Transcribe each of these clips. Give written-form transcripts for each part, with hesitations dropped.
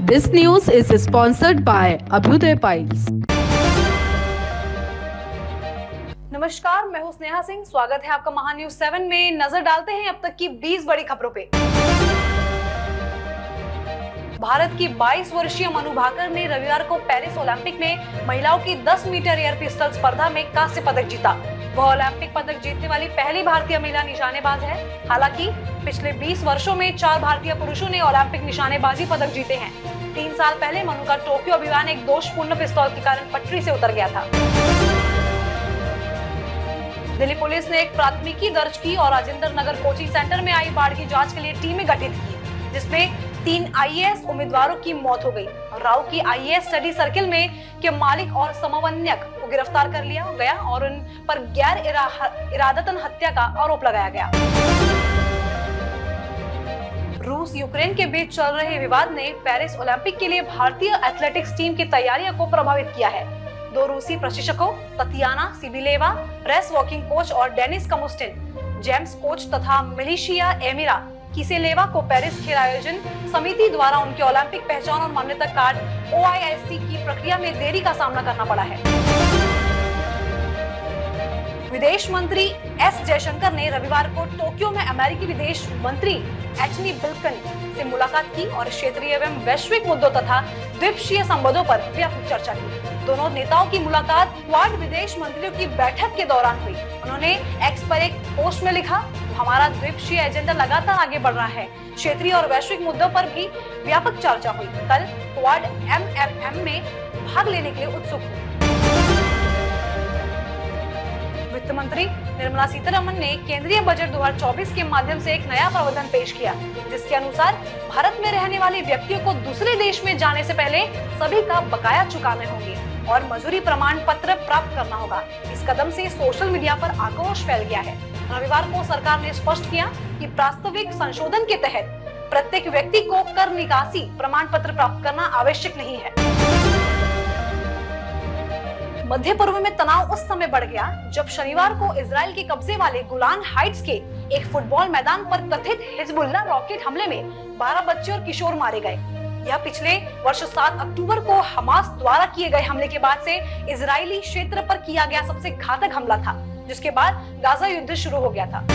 This news is sponsored by Abhyuday Piles. नमस्कार, मैं हूं स्नेहा सिंह। स्वागत है आपका महा न्यूज 7 में। नजर डालते हैं अब तक की 20 बड़ी खबरों पे। भारत की 22 वर्षीय मनु भाकर ने रविवार को पेरिस ओलंपिक में महिलाओं की 10 मीटर एयर पिस्टल स्पर्धा में कांस्य पदक जीता। वह ओलंपिक पदक जीतने वाली पहली भारतीय महिला निशानेबाज है। हालांकि पिछले 20 वर्षों में 4 भारतीय पुरुषों ने ओलंपिक निशानेबाजी पदक जीते हैं। 3 साल पहले मनु का टोक्यो अभियान एक दोषपूर्ण पिस्तौल के कारण पटरी से उतर गया था। दिल्ली पुलिस ने एक प्राथमिकी दर्ज की और राजेंद्र नगर कोचिंग सेंटर में आई बाढ़ की जांच के लिए टीमें गठित की, जिसमें 3 आईएएस उम्मीदवारों की मौत हो गई। राव की आईएएस स्टडी सर्किल में के मालिक और समन्वयक को गिरफ्तार कर लिया गया और उन पर गैर इरादतन हत्या का आरोप लगाया गया। रूस यूक्रेन के बीच चल रहे विवाद ने पेरिस ओलंपिक के लिए भारतीय एथलेटिक्स टीम की तैयारियों को प्रभावित किया है। 2 रूसी प्रशिक्षकों ततियाना सिबिलेवा रेस वॉकिंग कोच और डेनिस कमुस्टिन जेम्स कोच तथा मिलिशिया एमिरा किसेलेवा को पेरिस खेल आयोजन समिति द्वारा उनके ओलंपिक पहचान और मान्यता कार्ड OISC की प्रक्रिया में देरी का सामना करना पड़ा है। विदेश मंत्री एस जयशंकर ने रविवार को टोक्यो में अमेरिकी विदेश मंत्री एंटनी ब्लिंकन से मुलाकात की और क्षेत्रीय एवं वैश्विक मुद्दों तथा द्विपक्षीय संबंधों पर व्यापक चर्चा की। दोनों नेताओं की मुलाकात क्वाड विदेश मंत्रियों की बैठक के दौरान हुई। उन्होंने एक्स पर एक पोस्ट में लिखा, हमारा द्विपक्षीय एजेंडा लगातार आगे बढ़ रहा है। क्षेत्रीय और वैश्विक मुद्दों पर भी व्यापक चर्चा हुई। कल क्वाड MFM में भाग लेने के लिए उत्सुक हूँ। वित्त मंत्री निर्मला सीतारमण ने केंद्रीय बजट 2024 के माध्यम से एक नया प्रावधान पेश किया, जिसके अनुसार भारत में रहने वाले व्यक्तियों को दूसरे देश में जाने से पहले सभी का बकाया चुकाने होंगे और मजूरी प्रमाण पत्र प्राप्त करना होगा। इस कदम से सोशल मीडिया पर आक्रोश फैल गया है। रविवार को सरकार ने स्पष्ट किया कि प्रास्ताविक संशोधन के तहत प्रत्येक व्यक्ति को कर निकासी प्रमाण पत्र प्राप्त करना आवश्यक नहीं है। मध्य पूर्व में तनाव उस समय बढ़ गया जब शनिवार को इजराइल के कब्जे वाले गोलान हाइट्स के एक फुटबॉल मैदान पर कथित हिजबुल्लाह रॉकेट हमले में 12 बच्चे और किशोर मारे गए। यह पिछले वर्ष 7 अक्टूबर को हमास द्वारा किए गए हमले के बाद से इजरायली क्षेत्र पर किया गया सबसे घातक हमला था, जिसके बाद गाजा युद्ध शुरू हो गया था।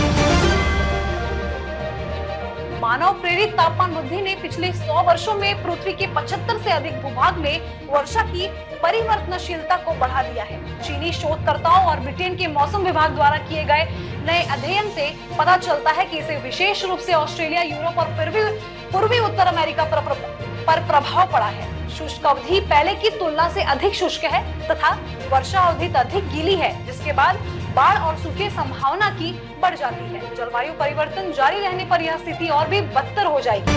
मानव प्रेरित तापमान वृद्धि ने पिछले 100 वर्षों में पृथ्वी के 75 से अधिक भूभाग में वर्षा की परिवर्तनशीलता को बढ़ा दिया है। चीनी शोधकर्ताओं और ब्रिटेन के मौसम विभाग द्वारा किए गए नए अध्ययन से पता चलता है कि इसे विशेष रूप से ऑस्ट्रेलिया, यूरोप और पूर्वी उत्तर अमेरिका पर प्रभाव पड़ा है। शुष्क अवधि पहले की तुलना से अधिक शुष्क है तथा वर्षा अवधि अधिक गीली है, जिसके बाद बाढ़ और सूखे संभावना की बढ़ जाती है। जलवायु परिवर्तन जारी रहने पर यह स्थिति और भी बदतर हो जाएगी।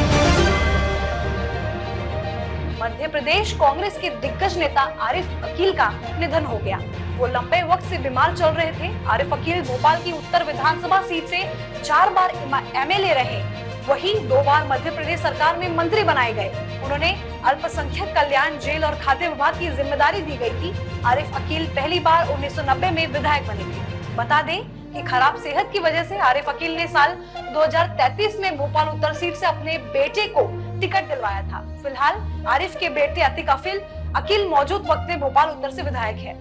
मध्य प्रदेश कांग्रेस के दिग्गज नेता आरिफ अकील का निधन हो गया। वो लंबे वक्त से बीमार चल रहे थे। आरिफ अकील भोपाल की उत्तर विधानसभा सीट से 4 बार MLA रहे, वही 2 बार मध्य प्रदेश सरकार में मंत्री बनाए गए। उन्होंने अल्पसंख्यक कल्याण, जेल और खाद्य विभाग की जिम्मेदारी दी गई थी। आरिफ अकील पहली बार 1990 में विधायक बने थे। बता दें कि खराब सेहत की वजह से आरिफ अकील ने साल 2033 में भोपाल उत्तर सीट से अपने बेटे को टिकट दिलवाया था। फिलहाल आरिफ के बेटे अतीक अकील मौजूद वक्त में भोपाल उत्तर से विधायक है।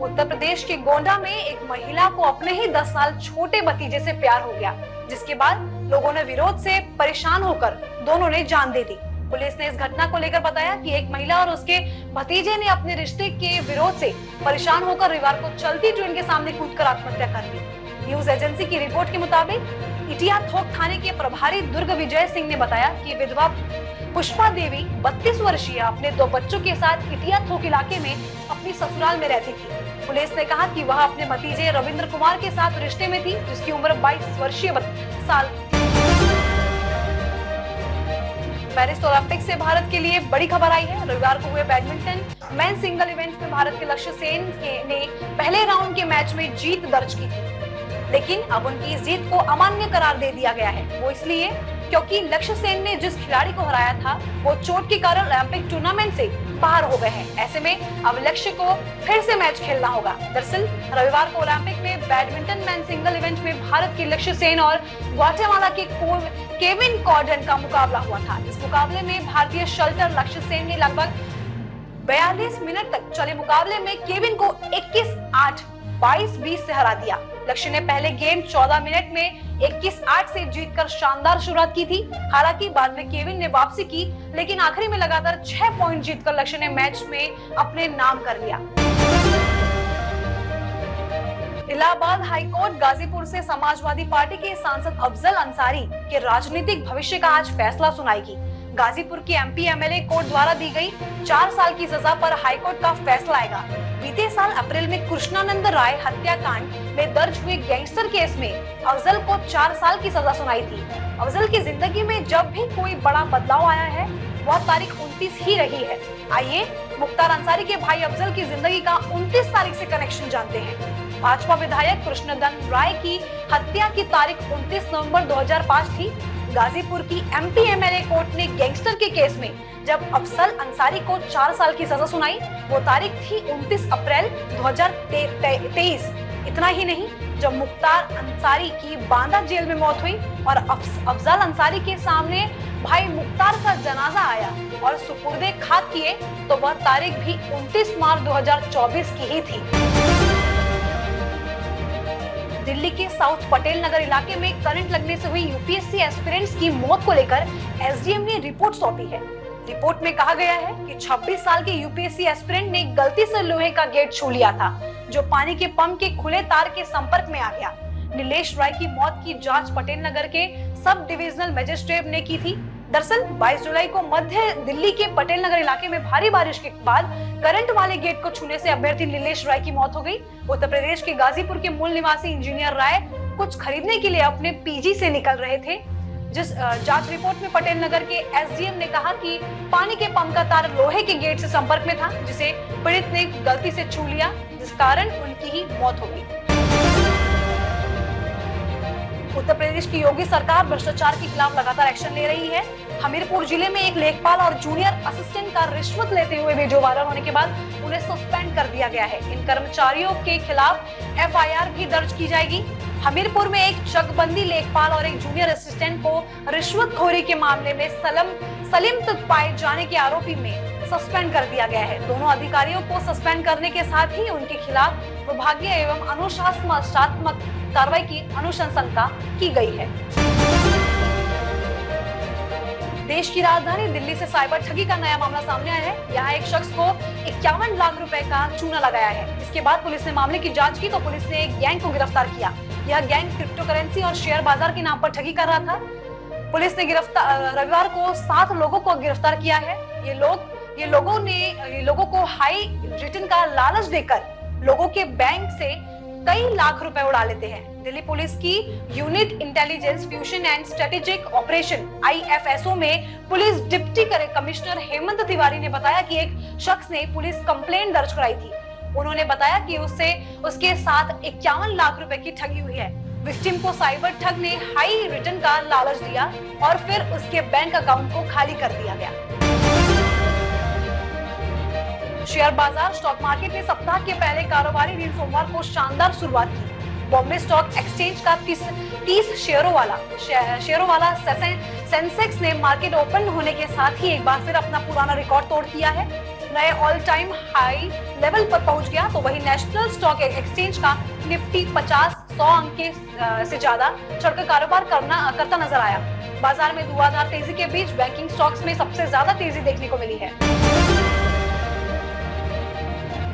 उत्तर प्रदेश के गोंडा में एक महिला को अपने ही 10 साल छोटे भतीजे से प्यार हो गया, जिसके बाद लोगों ने विरोध से परेशान होकर दोनों ने जान दे दी। पुलिस ने इस घटना को लेकर बताया कि एक महिला और उसके भतीजे ने अपने रिश्ते के विरोध से परेशान होकर रविवार को चलती ट्रेन के सामने कूदकर आत्महत्या कर ली। न्यूज एजेंसी की रिपोर्ट के मुताबिक इटिया थोक थाने के प्रभारी दुर्ग विजय सिंह ने बताया कि विधवा पुष्पा देवी 32 वर्षीय अपने 2 बच्चों के साथ इटिया थोक इलाके में अपनी ससुराल में रहती थी। पुलिस ने कहा कि वह अपने भतीजे रविंद्र कुमार के साथ रिश्ते में थी, जिसकी उम्र 22 वर्षीय साल। पेरिस ओलंपिक से भारत के लिए बड़ी खबर आई है। रविवार को हुए बैडमिंटन मेन सिंगल इवेंट में भारत के लक्ष्य सेन ने पहले राउंड के मैच में जीत दर्ज की थी, लेकिन अब उनकी इस जीत को अमान्य करार दे दिया गया है। वो इसलिए क्योंकि लक्ष्य सेन ने जिस खिलाड़ी को हराया था वो चोट के कारण ओलंपिक टूर्नामेंट से बाहर हो गए हैं। ऐसे में अब लक्ष्य को फिर से मैच खेलना होगा। दरअसल रविवार को ओलंपिक में बैडमिंटन मैन सिंगल इवेंट में भारत के लक्ष्य सेन और ग्वाटेमाला के केविन कॉर्डन का मुकाबला हुआ था। इस मुकाबले में भारतीय शटलर लक्ष्य सेन ने लगभग 42 मिनट तक चले मुकाबले में केविन को 21-8, 22-20 से हरा दिया। लक्ष्य ने पहले गेम 14 मिनट में 21-8 से जीतकर शानदार शुरुआत की थी। हालांकि बाद में केविन ने वापसी की, लेकिन आखिरी में लगातार 6 पॉइंट जीतकर लक्ष्य ने मैच में अपने नाम कर लिया। इलाहाबाद हाईकोर्ट गाजीपुर से समाजवादी पार्टी के सांसद अफजल अंसारी के राजनीतिक भविष्य का आज फैसला सुनाएगी। गाजीपुर की एमपी एमएलए कोर्ट द्वारा दी गई 4 साल की सजा पर हाईकोर्ट का फैसला आएगा। बीते साल अप्रैल में कृष्णानंद राय हत्याकांड में दर्ज हुए गैंगस्टर केस में अफजल को 4 साल की सजा सुनाई थी। अफजल की जिंदगी में जब भी कोई बड़ा बदलाव आया है वह तारीख 29 ही रही है। आइए मुख्तार अंसारी के भाई अफजल की जिंदगी का 29 तारीख से कनेक्शन जानते हैं। भाजपा विधायक कृष्णनंद राय की हत्या की तारीख 29 नवंबर 2005 थी। गाजीपुर की एमपी एमएलए कोर्ट ने गैंगस्टर के केस में जब अफजल अंसारी को 4 साल की सजा सुनाई, वो तारीख थी 29 अप्रैल 2023। इतना ही नहीं, जब मुख्तार अंसारी की बांदा जेल में मौत हुई और अफजल अंसारी के सामने भाई मुख्तार का जनाजा आया और सुपुर्दे खाक किए, तो वह तारीख भी 29 मार्च 2024 की ही थी। दिल्ली के साउथ पटेल नगर इलाके में करंट लगने से हुई यूपीएससी एस्पिरेंट्स की मौत को लेकर एसडीएम ने रिपोर्ट सौंपी है। रिपोर्ट में कहा गया है कि 26 साल के यूपीएससी एस्पिरेंट ने गलती से लोहे का गेट छू लिया था, जो पानी के पंप के खुले तार के संपर्क में आ गया। नीलेश राय की मौत की जांच पटेल नगर के सब डिविजनल मजिस्ट्रेट ने की थी। दरअसल 22 जुलाई को मध्य दिल्ली के पटेल नगर इलाके में भारी बारिश के बाद करंट वाले गेट को छूने से अभ्यर्थी नीलेश राय की मौत हो गई। उत्तर प्रदेश के गाजीपुर के मूल निवासी इंजीनियर राय कुछ खरीदने के लिए अपने पीजी से निकल रहे थे। जिस जांच रिपोर्ट में पटेल नगर के एसडीएम ने कहा कि पानी के पंप का तार लोहे के गेट से संपर्क में था, जिसे पीड़ित ने गलती से छू लिया, जिस कारण उनकी ही मौत हो गई। उत्तर प्रदेश की योगी सरकार भ्रष्टाचार के खिलाफ लगातार एक्शन ले रही है। हमीरपुर जिले में एक लेखपाल और जूनियर असिस्टेंट का रिश्वत लेते हुए वीडियो वायरल होने के बाद उन्हें सस्पेंड कर दिया गया है। इन कर्मचारियों के खिलाफ एफआईआर भी दर्ज की जाएगी। हमीरपुर में एक चकबंदी लेखपाल और एक जूनियर असिस्टेंट को रिश्वतखोरी के मामले में सलीम तक पाए जाने के आरोपी में सस्पेंड कर दिया गया है। दोनों अधिकारियों को सस्पेंड करने के साथ ही उनके खिलाफ विभागीय एवं अनुशासनात्मक कार्रवाई की अनुशंसा की गई है। देश की राजधानी दिल्ली से साइबर ठगी का नया मामला सामने आया है। यहाँ एक शख्स को 51 लाख रुपए का चूना लगाया है। इसके बाद पुलिस ने मामले की जांच की तो पुलिस ने एक गैंग को गिरफ्तार किया। यह गैंग क्रिप्टो करेंसी और शेयर बाजार के नाम पर ठगी कर रहा था। पुलिस ने रविवार को 7 लोगों को गिरफ्तार किया है। ये लोगों को हाई रिटर्न का लालच देकर लोगों के बैंक से कई लाख रुपए उड़ा लेते हैं। दिल्ली पुलिस की unit intelligence fusion and strategic operation IFSO में police deputy commissioner Hemant Tiwari ने बताया कि एक शख्स ने पुलिस कंप्लेंट दर्ज कराई थी। उन्होंने बताया कि उसके साथ 51 लाख रुपए की ठगी हुई है। विक्टिम को साइबर ठग ने हाई रिटर्न का लालच दिया और फिर उसके बैंक अकाउंट को खाली कर दिया गया। शेयर बाजार स्टॉक मार्केट ने सप्ताह के पहले कारोबारी दिन सोमवार को शानदार शुरुआत की। बॉम्बे स्टॉक एक्सचेंज का 30 शेयरों वाला सेंसेक्स ने मार्केट ओपन होने के साथ ही एक बार फिर अपना पुराना रिकॉर्ड तोड़ दिया है, नए ऑल टाइम हाई लेवल पर पहुंच गया। तो वही नेशनल स्टॉक एक्सचेंज का निफ्टी 50-100 अंक से ज्यादा चढ़कर कारोबार करता नजर आया। बाजार में धुआंधार तेजी के बीच बैंकिंग स्टॉक्स में सबसे ज्यादा तेजी देखने को मिली है।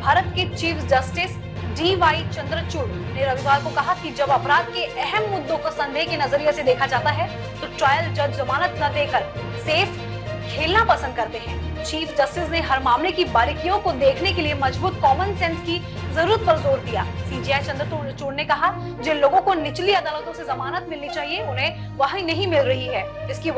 भारत के चीफ जस्टिस DY चंद्रचूड़ ने रविवार को कहा कि जब अपराध के अहम मुद्दों को संदेह के नजरिए से देखा जाता है तो ट्रायल जज जमानत न देकर सेफ खेलना पसंद करते हैं। चीफ जस्टिस ने हर मामले की बारीकियों को देखने के लिए मजबूत कॉमन सेंस की जरूरत पर जोर दिया। CJI चंद्रचूड़ ने कहा, जिन लोगों को निचली अदालतों से जमानत मिलनी चाहिए उन्हें वही नहीं मिल रही है। इसकी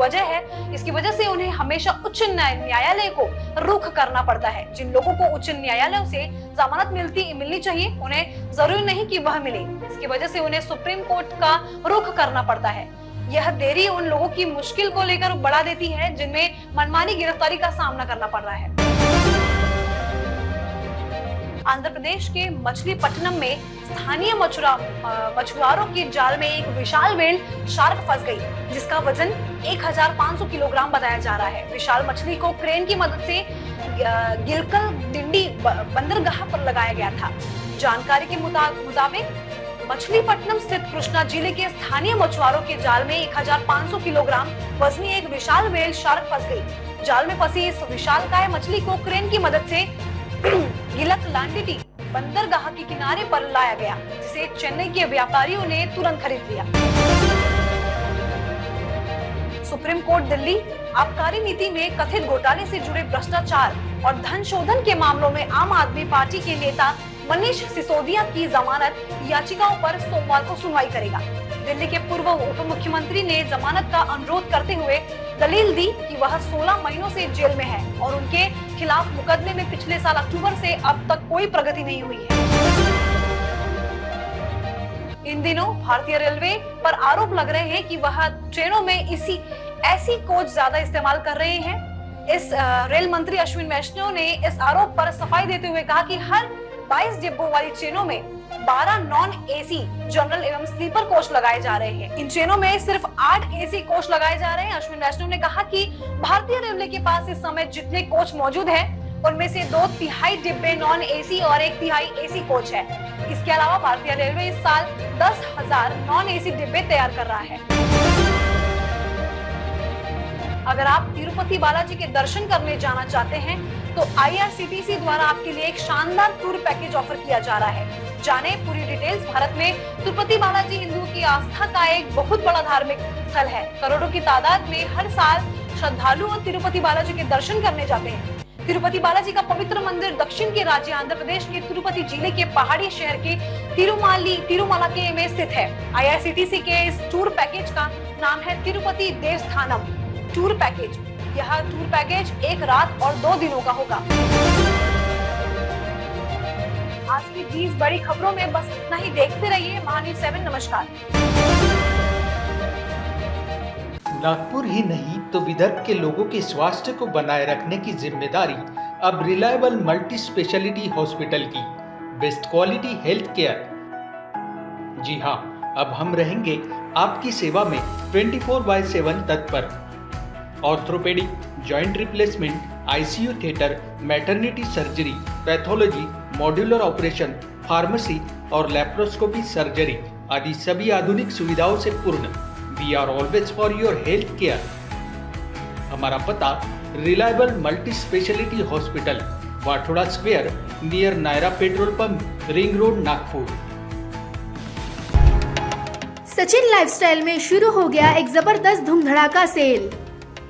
वजह से उन्हें हमेशा उच्च न्यायालय को रुख करना पड़ता है। जिन लोगों को उच्च न्यायालयों से जमानत मिलनी चाहिए उन्हें जरूरी नहीं कि वह मिले। इसकी वजह से उन्हें सुप्रीम कोर्ट का रुख करना पड़ता है। यह देरी उन लोगों की मुश्किल को लेकर बढ़ा देती है जिनमें मनमानी गिरफ्तारी का सामना करना पड़ रहा है। आंध्र प्रदेश के मछलीपट्टनम में स्थानीय मछुआरों के जाल में एक विशाल व्हेल शार्क फंस गई, जिसका वजन 1500 किलोग्राम बताया जा रहा है। विशाल मछली को क्रेन की मदद से गिलकल डिंडी बंदरगाह पर लगाया गया था। जानकारी के मुताबिक मछलीपट्टनम स्थित कृष्णा जिले के स्थानीय मछुआरों के जाल में 1500 किलोग्राम वजनी एक विशाल व्हेल शार्क फंस गई। जाल में फंसी इस विशालकाय मछली को क्रेन की मदद से गिलक लांडिटी बंदरगाह के किनारे पर लाया गया, जिसे चेन्नई के व्यापारियों ने तुरंत खरीद लिया। सुप्रीम कोर्ट दिल्ली आबकारी नीति में कथित घोटाले से जुड़े भ्रष्टाचार और धन शोधन के मामलों में आम आदमी पार्टी के नेता मनीष सिसोदिया की जमानत याचिकाओं पर सोमवार को सुनवाई करेगा। दिल्ली के पूर्व उप मुख्यमंत्री ने जमानत का अनुरोध करते हुए दलील दी कि वह 16 महीनों से जेल में है और उनके खिलाफ मुकदमे में पिछले साल अक्टूबर से अब तक कोई प्रगति नहीं हुई है। इन दिनों भारतीय रेलवे पर आरोप लग रहे हैं कि वह ट्रेनों में ऐसी कोच ज्यादा इस्तेमाल कर रहे हैं। इस रेल मंत्री अश्विन वैष्णव ने इस आरोप पर सफाई देते हुए कहा कि हर 22 डिब्बों वाली ट्रेनों में 12 नॉन एसी जनरल एवं स्लीपर कोच लगाए जा रहे हैं। इन ट्रेनों में सिर्फ 8 एसी कोच लगाए जा रहे हैं। अश्विन वैष्णव ने कहा कि भारतीय रेलवे के पास इस समय जितने कोच मौजूद हैं, उनमें से 2/3 डिब्बे नॉन एसी और 1/3 एसी कोच है। इसके अलावा भारतीय रेलवे इस साल 10,000 नॉन एसी डिब्बे तैयार कर रहा है। अगर आप तिरुपति बालाजी के दर्शन करने जाना चाहते हैं तो IRCTC द्वारा आपके लिए एक शानदार टूर पैकेज ऑफर किया जा रहा है। जाने पूरी डिटेल्स। भारत में तिरुपति बालाजी हिंदुओं की आस्था का एक बहुत बड़ा धार्मिक स्थल है। करोड़ों की तादाद में हर साल श्रद्धालु तिरुपति बालाजी के दर्शन करने जाते हैं। तिरुपति बालाजी का पवित्र मंदिर दक्षिण के राज्य आंध्र प्रदेश के तिरुपति जिले के पहाड़ी शहर के तिरुमला के में स्थित है। IRCTC के इस टूर पैकेज का नाम है तिरुपति देवस्थानम टूर पैकेज। यह टूर पैकेज 1 रात और 2 दिनों का होगा। आज की 20 बड़ी खबरों में बस इतना ही। देखते रहिए महान्यूज 7। नमस्कार। नागपुर ही नहीं तो विदर्भ के लोगों के स्वास्थ्य को बनाए रखने की जिम्मेदारी अब रिलायबल मल्टी स्पेशलिटी हॉस्पिटल की। Best quality health care. जी हाँ, अब हम रहेंगे आपकी सेवा में 24/7 तत्पर। Orthopaedic, joint replacement, ICU theatre, maternity surgery, pathology, modular operation, pharmacy और लैप्रोस्कोपी सर्जरी आदि सभी आधुनिक सुविधाओं से पूर्ण। We are always for your health care. हमारा पता reliable multi speciality hospital, Wathoda square, near Nayara petrol pump, ring road, Nagpur. Sachin lifestyle में शुरू हो गया एक जबरदस्त धूम धड़ाका सेल,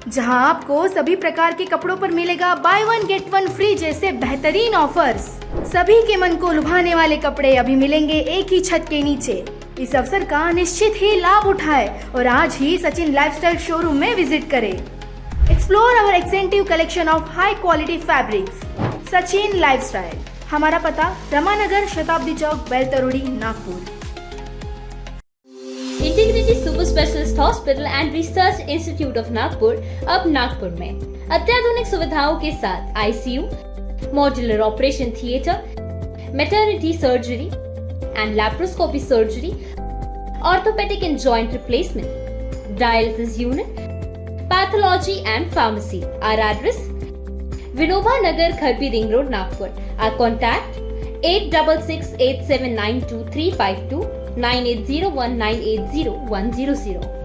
जहां आपको सभी प्रकार के कपड़ों पर मिलेगा बाय 1 गेट 1 फ्री जैसे बेहतरीन ऑफर्स। सभी के मन को लुभाने वाले कपड़े अभी मिलेंगे एक ही छत के नीचे। इस अवसर का निश्चित ही लाभ उठाएं और आज ही सचिन लाइफस्टाइल शोरूम में विजिट करें। Explore our extensive collection of high quality fabrics. Sachin lifestyle. हमारा पता Ramanagar, Shatabdi Chowk, Beltarodi, Nagpur. Integrity super specialist hospital and research institute of Nagpur अब नागपुर में अत्याधुनिक सुविधाओं के साथ ICU, modular operation theatre, maternity surgery and laparoscopy surgery, orthopaedic and joint replacement, dialysis unit, pathology and pharmacy. Our address: Vinoba Nagar, Kharbi Ring Road, Nagpur. Our contact: 8668792352, 9801980100.